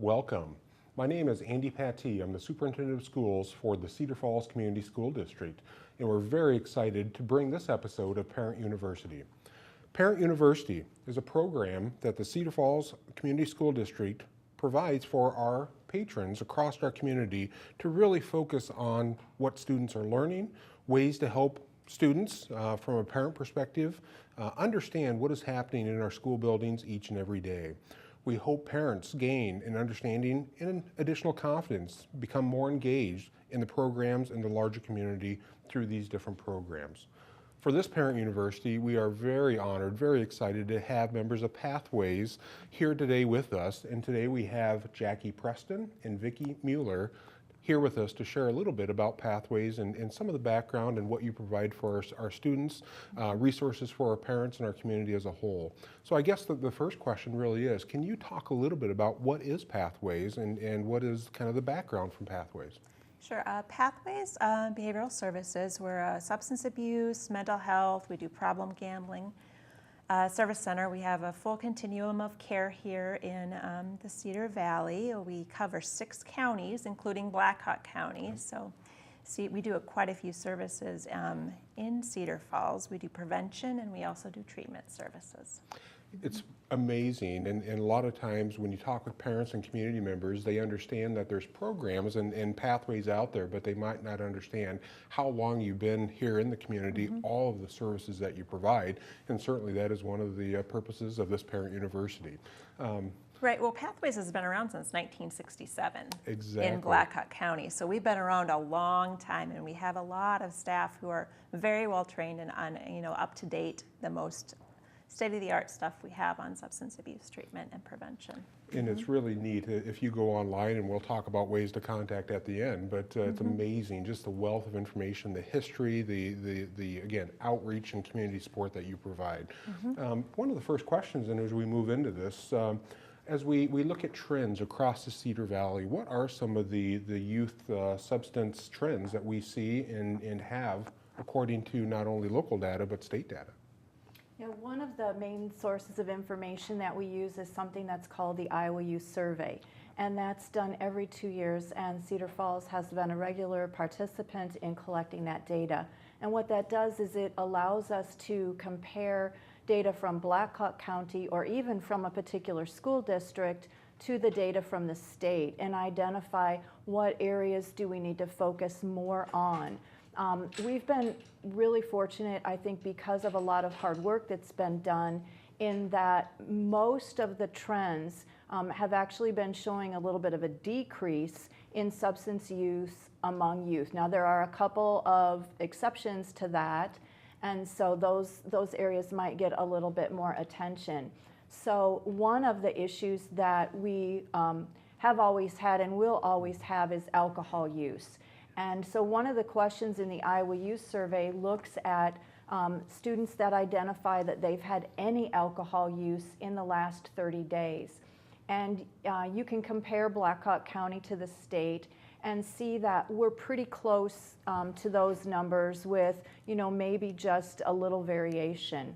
Welcome. My name is Andy Pattee. I'm the Superintendent of Schools for the Cedar Falls Community School District, and we're very excited to bring this episode of Parent University. Parent University is a program that the Cedar Falls Community School District provides for our patrons across our community to really focus on what students are learning, ways to help students from a parent perspective understand what is happening in our school buildings each and every day. We hope parents gain an understanding and additional confidence, become more engaged in the programs in the larger community through these different programs. For this Parent University, we are very honored, very excited to have members of Pathways here today with us. And today we have Jackie Preston and Vicki Mueller here with us to share a little bit about Pathways and some of the background and what you provide for our students, resources for our parents and our community as a whole. So I guess the first question really is, can you talk a little bit about what is Pathways and what is kind of the background from Pathways? Sure. Pathways Behavioral Services, we're a substance abuse, mental health, we do problem gambling service center. We have a full continuum of care here in the Cedar Valley. We cover 6 counties, including Blackhawk County. So we do quite a few services in Cedar Falls. We do prevention and we also do treatment services. It's amazing, and a lot of times when you talk with parents and community members, they understand that there's programs and pathways out there, but they might not understand how long you've been here in the community, all of the services that you provide, and certainly that is one of the purposes of this Parent University. Right, well, Pathways has been around since 1967 Exactly. in Blackhawk County. So we've been around a long time, and we have a lot of staff who are very well trained and up to date, the most state-of-the-art stuff we have on substance abuse treatment and prevention. And it's really neat if you go online, and we'll talk about ways to contact at the end, but it's amazing just the wealth of information, the history, the again, outreach and community support that you provide. One of the first questions, and as we move into this, as we look at trends across the Cedar Valley, what are some of the youth substance trends that we see and have according to not only local data, but state data? One of the main sources of information that we use is something that's called the Iowa Youth Survey, and that's done every 2 years, and Cedar Falls has been a regular participant in collecting that data. And what that does is it allows us to compare data from Blackhawk County or even from a particular school district to the data from the state and identify what areas do we need to focus more on. We've been really fortunate, I think, because of a lot of hard work that's been done in that most of the trends have actually been showing a little bit of a decrease in substance use among youth. Now, there are a couple of exceptions to that, and so those areas might get a little bit more attention. So one of the issues that we have always had and will always have is alcohol use. And so one of the questions in the Iowa Youth Survey looks at students that identify that they've had any alcohol use in the last 30 days. And you can compare Blackhawk County to the state and see that we're pretty close to those numbers with, maybe just a little variation.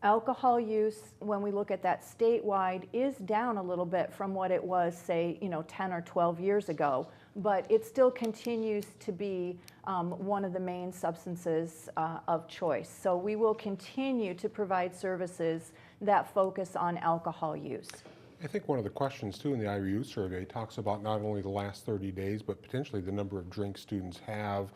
Alcohol use, when we look at that statewide, is down a little bit from what it was, say, 10 or 12 years ago, but it still continues to be one of the main substances of choice. So we will continue to provide services that focus on alcohol use. I think one of the questions too in the Iowa Youth Survey talks about not only the last 30 days, but potentially the number of drinks students have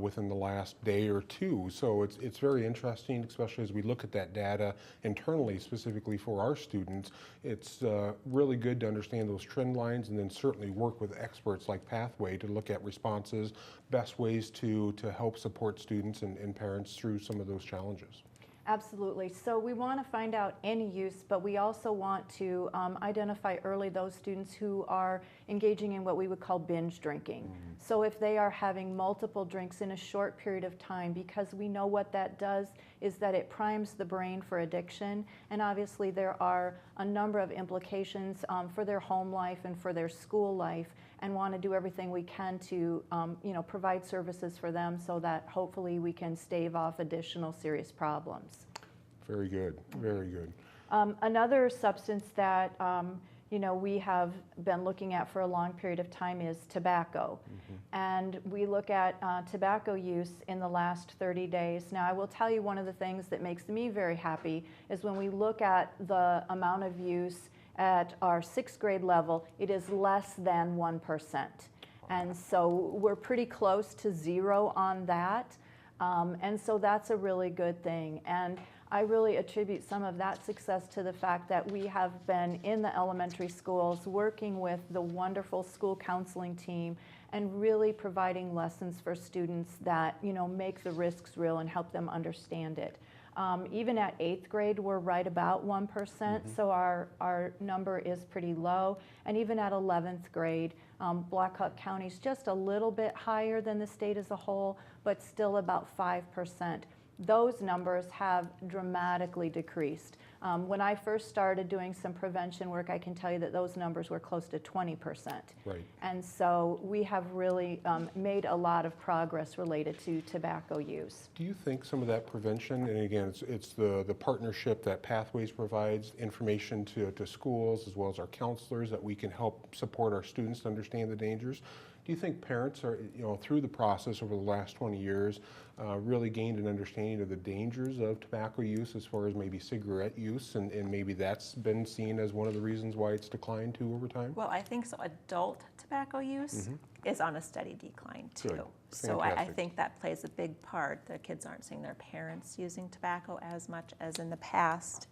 within the last day or two. So it's very interesting, especially as we look at that data internally, specifically for our students. It's really good to understand those trend lines and then certainly work with experts like Pathway to look at responses, best ways to help support students and parents through some of those challenges. Absolutely. So we want to find out any use, but we also want to identify early those students who are engaging in what we would call binge drinking. So if they are having multiple drinks in a short period of time, because we know what that does is that it primes the brain for addiction, and obviously there are a number of implications for their home life and for their school life, and want to do everything we can to provide services for them so that hopefully we can stave off additional serious problems. Very good, very good. Another substance that you know, we have been looking at for a long period of time is tobacco. And we look at tobacco use in the last 30 days. Now, I will tell you one of the things that makes me very happy is when we look at the amount of use at our 6th grade level, it is less than 1%. And so we're pretty close to zero on that. And so that's a really good thing. And I really attribute some of that success to the fact that we have been in the elementary schools working with the wonderful school counseling team and really providing lessons for students that, you know, make the risks real and help them understand it. Even at 8th grade, we're right about 1%, so our number is pretty low. And even at 11th grade, Black Hawk County is just a little bit higher than the state as a whole, but still about 5%. Those numbers have dramatically decreased. When I first started doing some prevention work, I can tell you that those numbers were close to 20%. Right. And so we have really made a lot of progress related to tobacco use. Do you think some of that prevention, and again, it's the partnership that Pathways provides, information to schools as well as our counselors, that we can help support our students to understand the dangers? Do you think parents are, you know, through the process over the last 20 years, really gained an understanding of the dangers of tobacco use as far as maybe cigarette use, and maybe that's been seen as one of the reasons why it's declined too over time? Well, I think so. Adult tobacco use is on a steady decline too. Good. So I Fantastic. think that plays a big part. The kids aren't seeing their parents using tobacco as much as in the past,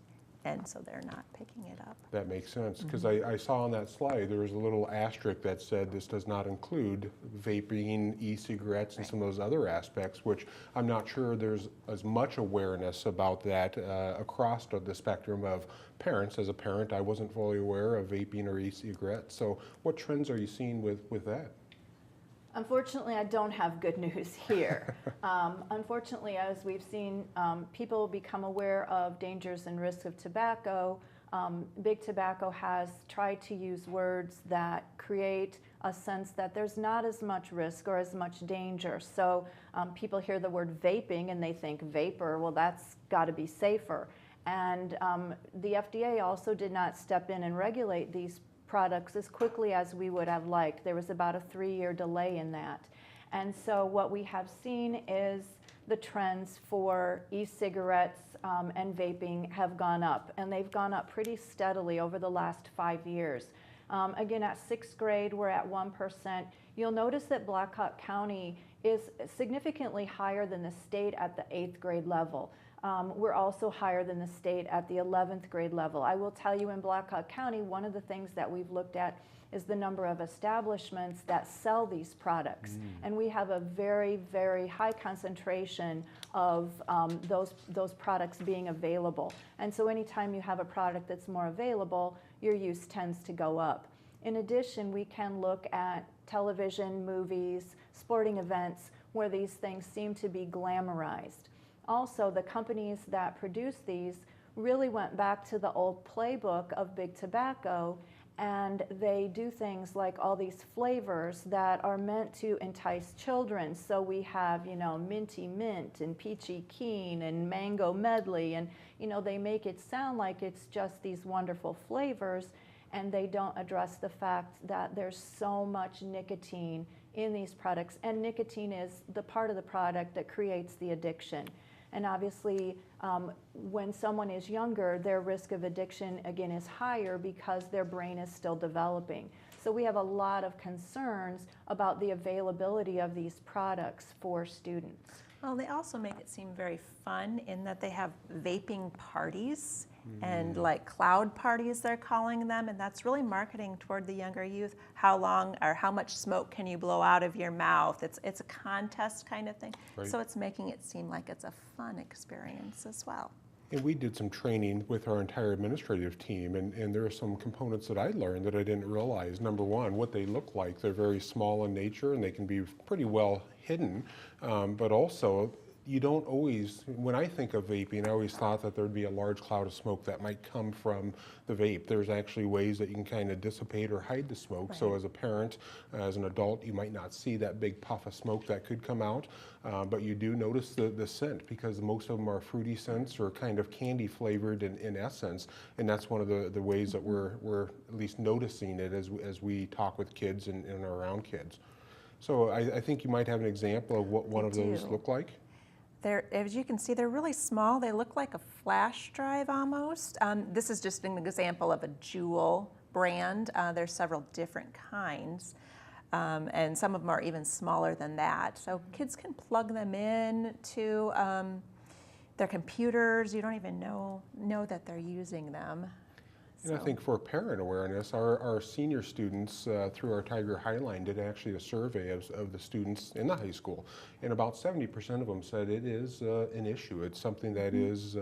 and so they're not picking it up. That makes sense, because I saw on that slide there was a little asterisk that said this does not include vaping, e-cigarettes, and some of those other aspects, which I'm not sure there's as much awareness about that across the spectrum of parents. As a parent, I wasn't fully aware of vaping or e-cigarettes. So what trends are you seeing with that? Unfortunately, I don't have good news here. Unfortunately, as we've seen people become aware of dangers and risks of tobacco, Big Tobacco has tried to use words that create a sense that there's not as much risk or as much danger. So people hear the word vaping and they think vapor, well, that's got to be safer. And the FDA also did not step in and regulate these products as quickly as we would have liked. There was about a 3-year delay in that. And so what we have seen is the trends for e-cigarettes and vaping have gone up, and they've gone up pretty steadily over the last 5 years. Again, at 6th grade, we're at 1%. You'll notice that Black Hawk County is significantly higher than the state at the 8th grade level. We're also higher than the state at the 11th grade level. I will tell you, in Black Hawk County, one of the things that we've looked at is the number of establishments that sell these products. And we have a very, very high concentration of those products being available. And so anytime you have a product that's more available, your use tends to go up. In addition, we can look at television, movies, sporting events where these things seem to be glamorized. Also, the companies that produce these really went back to the old playbook of Big Tobacco, and they do things like all these flavors that are meant to entice children. So we have, you know, minty mint and peachy keen and mango medley, and, you know, they make it sound like it's just these wonderful flavors, and they don't address the fact that there's so much nicotine in these products, and nicotine is the part of the product that creates the addiction. And obviously, when someone is younger, their risk of addiction, again, is higher because their brain is still developing. So we have a lot of concerns about the availability of these products for students. Well, they also make it seem very fun in that they have vaping parties and like cloud parties, they're calling them, and that's really marketing toward the younger youth. How long or how much smoke can you blow out of your mouth? It's a contest kind of thing. Right. So it's making it seem like it's a fun experience as well. And we did some training with our entire administrative team, and there are some components that I learned that I didn't realize. Number one, what they look like. They're very small in nature, and they can be pretty well hidden, but also you don't always, when I think of vaping, I always thought that there'd be a large cloud of smoke that might come from the vape. There's actually ways that you can kind of dissipate or hide the smoke. So Right. as a parent, as an adult, you might not see that big puff of smoke that could come out, but you do notice the scent, because most of them are fruity scents or kind of candy flavored in essence. And that's one of the ways that we're at least noticing it as we talk with kids and are around kids. So I think you might have an example of what one I of those do. look like. As you can see, they're really small. They look like a flash drive almost. This is just an example of a Juul brand. There's several different kinds, and some of them are even smaller than that. So kids can plug them in to their computers. You don't even know that they're using them. And I So- think for parent awareness, our senior students through our Tiger Highline did actually a survey of the students in the high school, and about 70% of them said it is an issue. It's something that is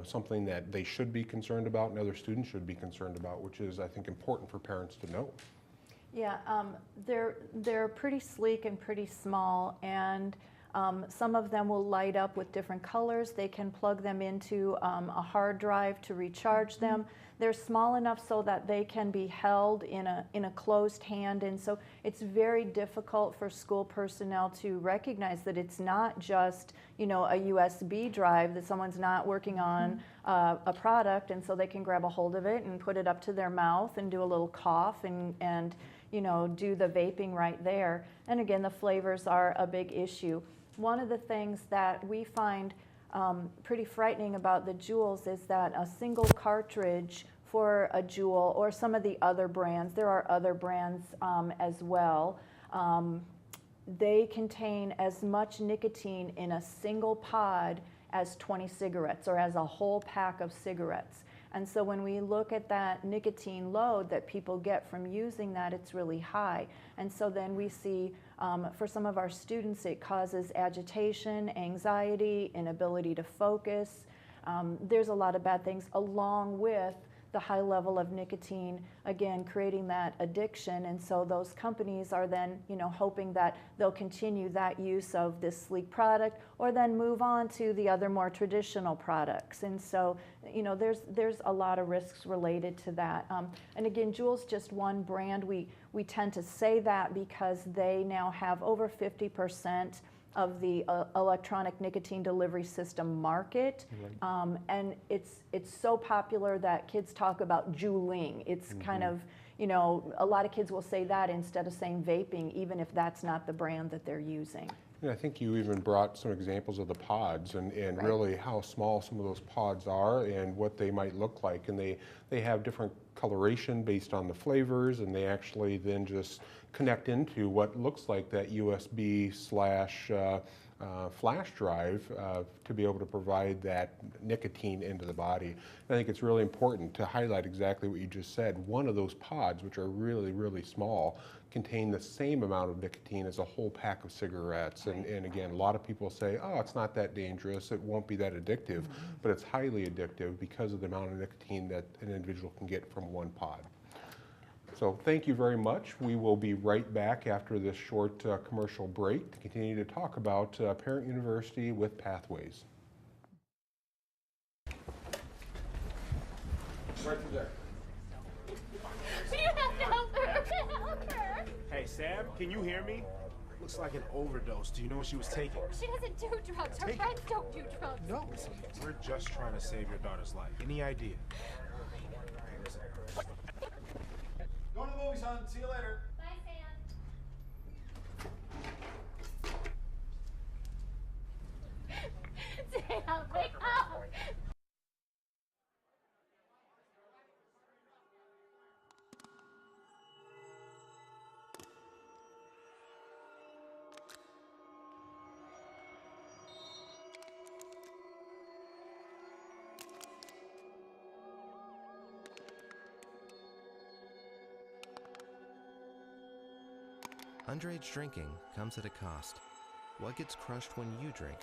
something that they should be concerned about, and other students should be concerned about, which is, I think, important for parents to know. Yeah, they're pretty sleek and pretty small, and some of them will light up with different colors. They can plug them into a hard drive to recharge them. They're small enough so that they can be held in a closed hand, and so it's very difficult for school personnel to recognize that it's not just, you know, a USB drive, that someone's not working on a product, and so they can grab a hold of it and put it up to their mouth and do a little cough and you know, do the vaping right there. And again, the flavors are a big issue. One of the things that we find pretty frightening about the Juuls is that a single cartridge for a Juul, or some of the other brands, there are other brands as well, they contain as much nicotine in a single pod as 20 cigarettes, or as a whole pack of cigarettes. And so when we look at that nicotine load that people get from using that, it's really high. And so then we see, for some of our students, it causes agitation, anxiety, inability to focus. There's a lot of bad things, along with the high level of nicotine, again, creating that addiction. And so those companies are then, you know, hoping that they'll continue that use of this sleek product, or then move on to the other more traditional products. And so, you know, there's a lot of risks related to that. And again, Juul's just one brand. We tend to say that because they now have over 50% of the electronic nicotine delivery system market, and it's so popular that kids talk about Juuling. It's kind of, you know, a lot of kids will say that instead of saying vaping, even if that's not the brand that they're using. And I think you even brought some examples of the pods and Right. really how small some of those pods are and what they might look like. And they have different coloration based on the flavors, and they actually then just connect into what looks like that USB slash flash drive to be able to provide that nicotine into the body. And I think it's really important to highlight exactly what you just said. One of those pods, which are really, really small, contain the same amount of nicotine as a whole pack of cigarettes. And again, a lot of people say, oh, it's not that dangerous, it won't be that addictive, but it's highly addictive because of the amount of nicotine that an individual can get from one pod. So thank you very much. We will be right back after this short commercial break to continue to talk about Parent University with Pathways. Right through there. You have to help her. Help her. Hey, Sam, can you hear me? Looks like an overdose. Do you know what she was taking? She doesn't do drugs. Her Take it. friends don't do drugs. No, listen, we're just trying to save your daughter's life. Any idea? Okay, listen. Going to the movies, son. See you later. Bye, Sam. Sam, wake up. Underage drinking comes at a cost. What gets crushed when you drink?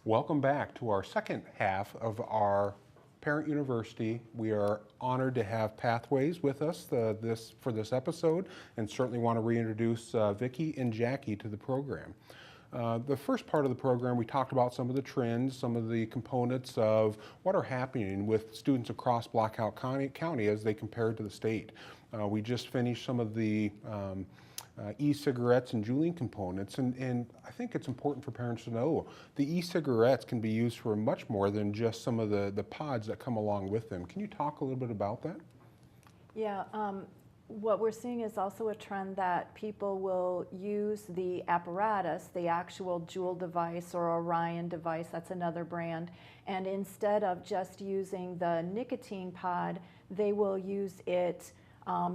Welcome back to our second half of our Parent University. We are honored to have Pathways with us for this episode, and certainly want to reintroduce Vicki and Jackie to the program. The first part of the program, we talked about some of the trends, some of the components of what are happening with students across Black Hawk County as they compare to the state. We just finished some of the e-cigarettes and juuling components, and I think it's important for parents to know the e-cigarettes can be used for much more than just some of the pods that come along with them. Can you talk a little bit about that? Yeah, what we're seeing is also a trend that people will use the apparatus, the actual Juul device or Orion device, that's another brand, and instead of just using the nicotine pod, they will use it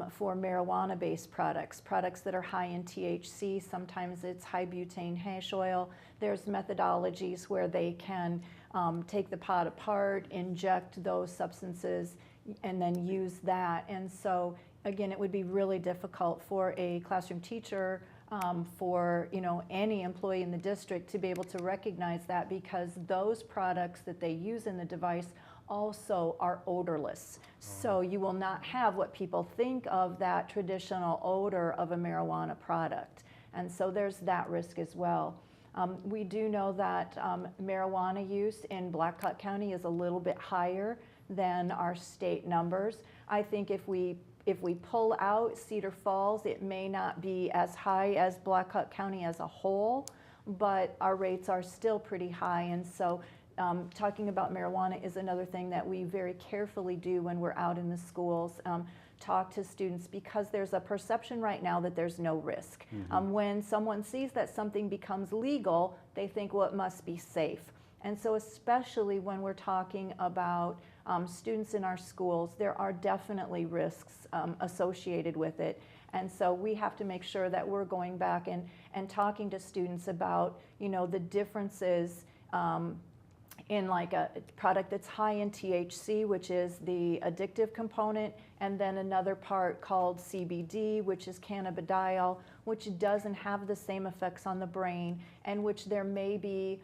for marijuana-based products that are high in THC. Sometimes it's high butane hash oil. There's methodologies where they can take the pod apart, inject those substances, and then use that. And so, again, it would be really difficult for a classroom teacher, for any employee in the district to be able to recognize that, because those products that they use in the device also are odorless. So you will not have what people think of that traditional odor of a marijuana product. And so there's that risk as well. We do know that marijuana use in Black Hawk County is a little bit higher than our state numbers. I think if we pull out Cedar Falls, it may not be as high as Black Hawk County as a whole, but our rates are still pretty high. And so talking about marijuana is another thing that we very carefully do when we're out in the schools. Talk to students, because there's a perception right now that there's no risk. When someone sees that something becomes legal, they think, well, it must be safe. And so especially when we're talking about students in our schools, there are definitely risks associated with it. And so we have to make sure that we're going back and talking to students about, the differences in like a product that's high in THC, which is the addictive component, and then another part called CBD, which is cannabidiol, which doesn't have the same effects on the brain, and which there may be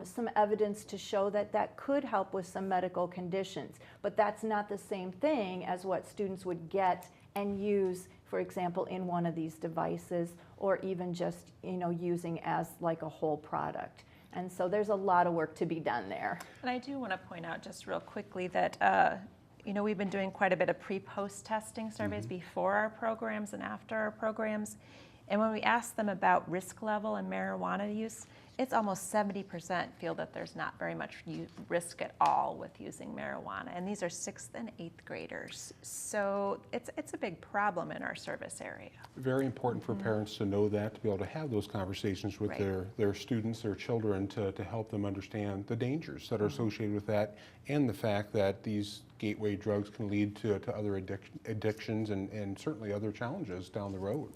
some evidence to show that that could help with some medical conditions. But that's not the same thing as what students would get and use, for example, in one of these devices, or even just using as like a whole product. And so there's a lot of work to be done there. And I do want to point out just real quickly that we've been doing quite a bit of pre-post testing surveys before our programs and after our programs. And when we ask them about risk level and marijuana use, it's almost 70% feel that there's not very much risk at all with using marijuana. And these are 6th and 8th graders. So it's a big problem in our service area. Very important for parents to know that, to be able to have those conversations with their students, their children, to help them understand the dangers that are associated with that, and the fact that these gateway drugs can lead to other addictions and certainly other challenges down the road.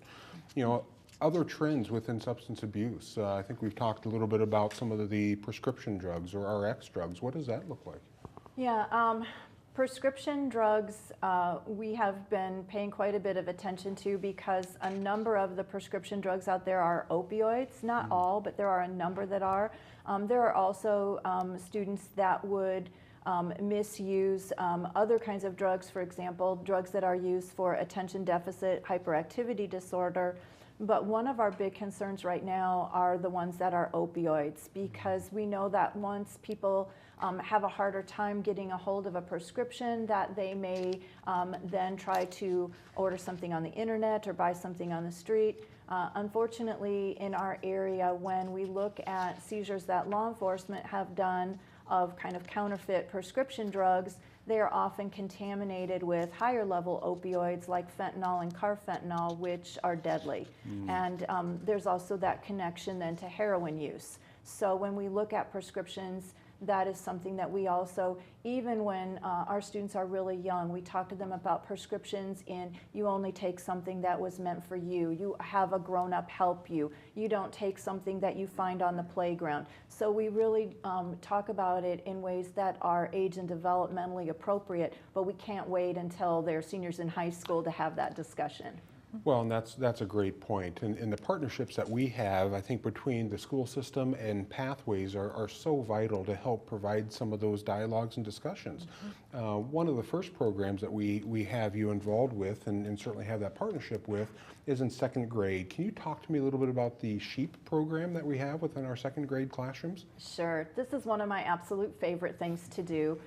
Other trends within substance abuse. I think we've talked a little bit about some of the prescription drugs or RX drugs. What does that look like? Yeah, prescription drugs we have been paying quite a bit of attention to, because a number of the prescription drugs out there are opioids. Not all, but there are a number that are. There are also students that would misuse other kinds of drugs, for example, drugs that are used for attention deficit hyperactivity disorder. But one of our big concerns right now are the ones that are opioids, because we know that once people have a harder time getting a hold of a prescription, that they may then try to order something on the internet or buy something on the street. Unfortunately, in our area, when we look at seizures that law enforcement have done of kind of counterfeit prescription drugs, they are often contaminated with higher level opioids like fentanyl and carfentanil, which are deadly. And there's also that connection then to heroin use. So when we look at prescriptions, that is something that we also, even when our students are really young, we talk to them about prescriptions in you only take something that was meant for you. You have a grown-up help you. You don't take something that you find on the playground. So we really talk about it in ways that are age and developmentally appropriate, but we can't wait until they're seniors in high school to have that discussion. Well, and that's a great point. And the partnerships that we have, I think, between the school system and Pathways are so vital to help provide some of those dialogues and discussions. One of the first programs that we have you involved with and certainly have that partnership with is in second grade. Can you talk to me a little bit about the SHEEP program that we have within our second grade classrooms? Sure. This is one of my absolute favorite things to do.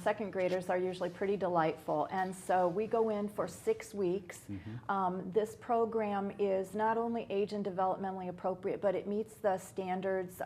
Second graders are usually pretty delightful, and so we go in for 6 weeks. This program is not only age and developmentally appropriate, but it meets the standards,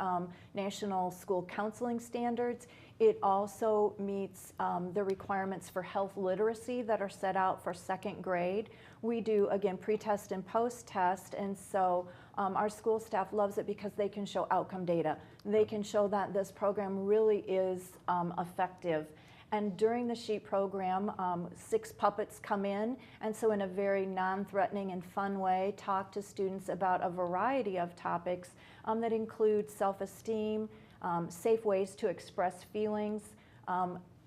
National School Counseling Standards. It also meets the requirements for health literacy that are set out for second grade. We do, again, pre-test and post-test, and so our school staff loves it because they can show outcome data. They can show that this program really is effective. And during the SHEEP program, 6 puppets come in, and so in a very non-threatening and fun way, talk to students about a variety of topics that include self-esteem, safe ways to express feelings,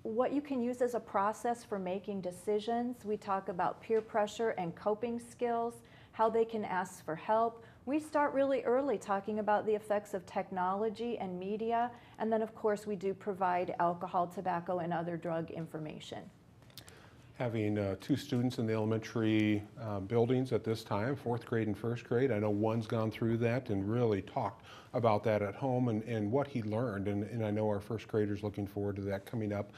what you can use as a process for making decisions. We talk about peer pressure and coping skills, how they can ask for help. We start really early talking about the effects of technology and media, and then of course we do provide alcohol, tobacco, and other drug information. Having 2 students in the elementary buildings at this time, 4th grade and 1st grade. I know one's gone through that and really talked about that at home and what he learned. And I know our 1st grader's looking forward to that coming up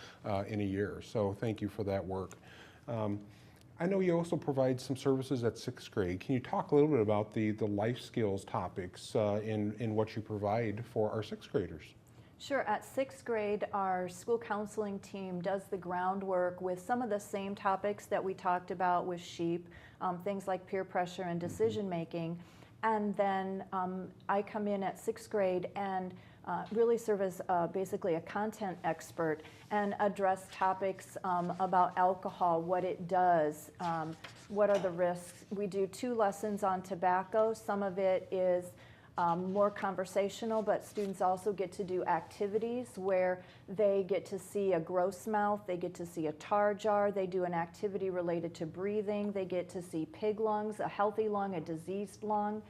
in a year. So thank you for that work. I know you also provide some services at 6th grade. Can you talk a little bit about the life skills topics in what you provide for our 6th graders? Sure. At 6th grade, our school counseling team does the groundwork with some of the same topics that we talked about with SHEEP, things like peer pressure and decision making. And then I come in at 6th grade and really serve as basically a content expert and address topics about alcohol, what it does, what are the risks. We do 2 lessons on tobacco. Some of it is more conversational, but students also get to do activities where they get to see a gross mouth, they get to see a tar jar, they do an activity related to breathing, they get to see pig lungs, a healthy lung, a diseased lung.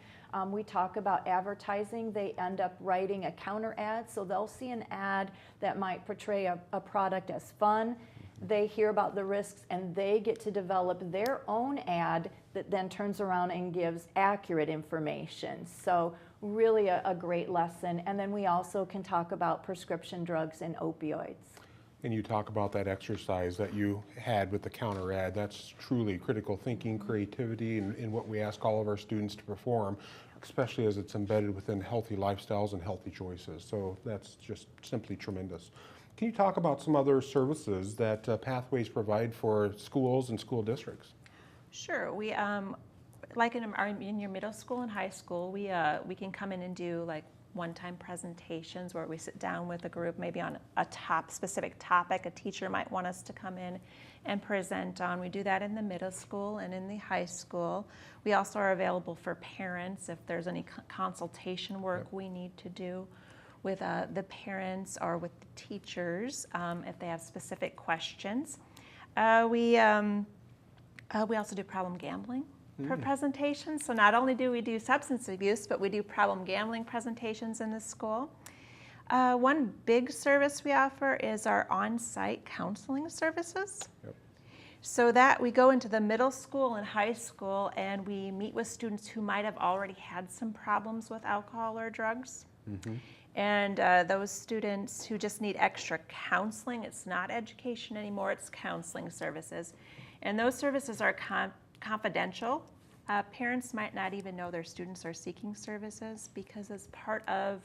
We talk about advertising. They end up writing a counter ad, so they'll see an ad that might portray a product as fun. They hear about the risks and they get to develop their own ad that then turns around and gives accurate information. So really a great lesson. And then we also can talk about prescription drugs and opioids. And you talk about that exercise that you had with the counter ad. That's truly critical thinking, creativity, and what we ask all of our students to perform, especially as it's embedded within healthy lifestyles and healthy choices. So that's just simply tremendous. Can you talk about some other services that Pathways provide for schools and school districts? Sure. We like in your middle school and high school, we can come in and do like one-time presentations where we sit down with a group, maybe on a specific topic a teacher might want us to come in and present on. We do that in the middle school and in the high school. We also are available for parents if there's any consultation work we need to do with the parents or with the teachers if they have specific questions. We also do problem gambling presentations. So not only do we do substance abuse, but we do problem gambling presentations in the school. One big service we offer is our on-site counseling services. Yep. So that we go into the middle school and high school and we meet with students who might have already had some problems with alcohol or drugs. And those students who just need extra counseling, it's not education anymore, it's counseling services. And those services are confidential. Parents might not even know their students are seeking services because as part of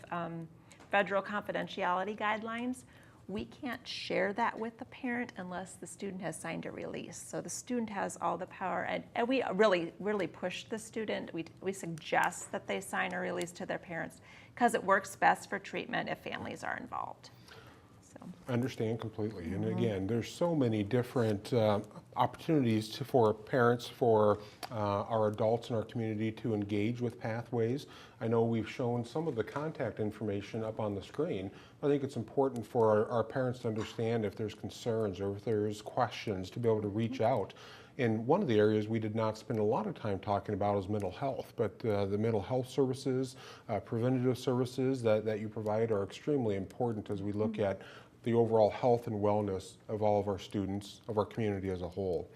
federal confidentiality guidelines, we can't share that with the parent unless the student has signed a release. So the student has all the power, and we really push the student. We suggest that they sign a release to their parents because it works best for treatment if families are involved. So. Understand completely. And again, there's so many different opportunities for parents, for our adults in our community to engage with Pathways. I know we've shown some of the contact information up on the screen. I think it's important for our parents to understand if there's concerns or if there's questions to be able to reach out. And one of the areas we did not spend a lot of time talking about is mental health, but the mental health services, preventative services that you provide are extremely important as we look at the overall health and wellness of all of our students, of our community as a whole.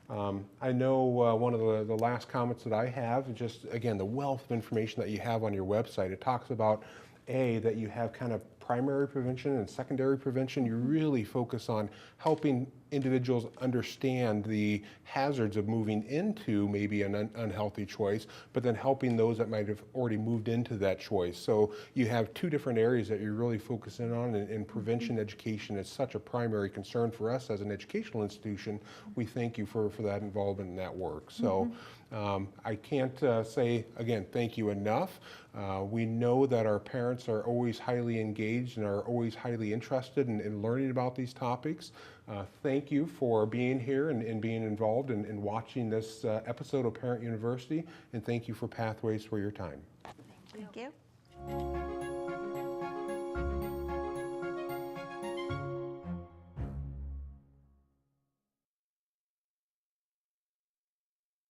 I know one of the last comments that I have, just again, the wealth of information that you have on your website. It talks about, that you have kind of primary prevention and secondary prevention. You really focus on helping individuals understand the hazards of moving into maybe an unhealthy choice, but then helping those that might have already moved into that choice. So you have two different areas that you're really focusing on, and prevention education is such a primary concern for us as an educational institution. We thank you for that involvement in that work. So I can't say, again, thank you enough. We know that our parents are always highly engaged and are always highly interested in learning about these topics. Thank you for being here and being involved in watching this episode of Parent University, and thank you for Pathways for your time. Thank you.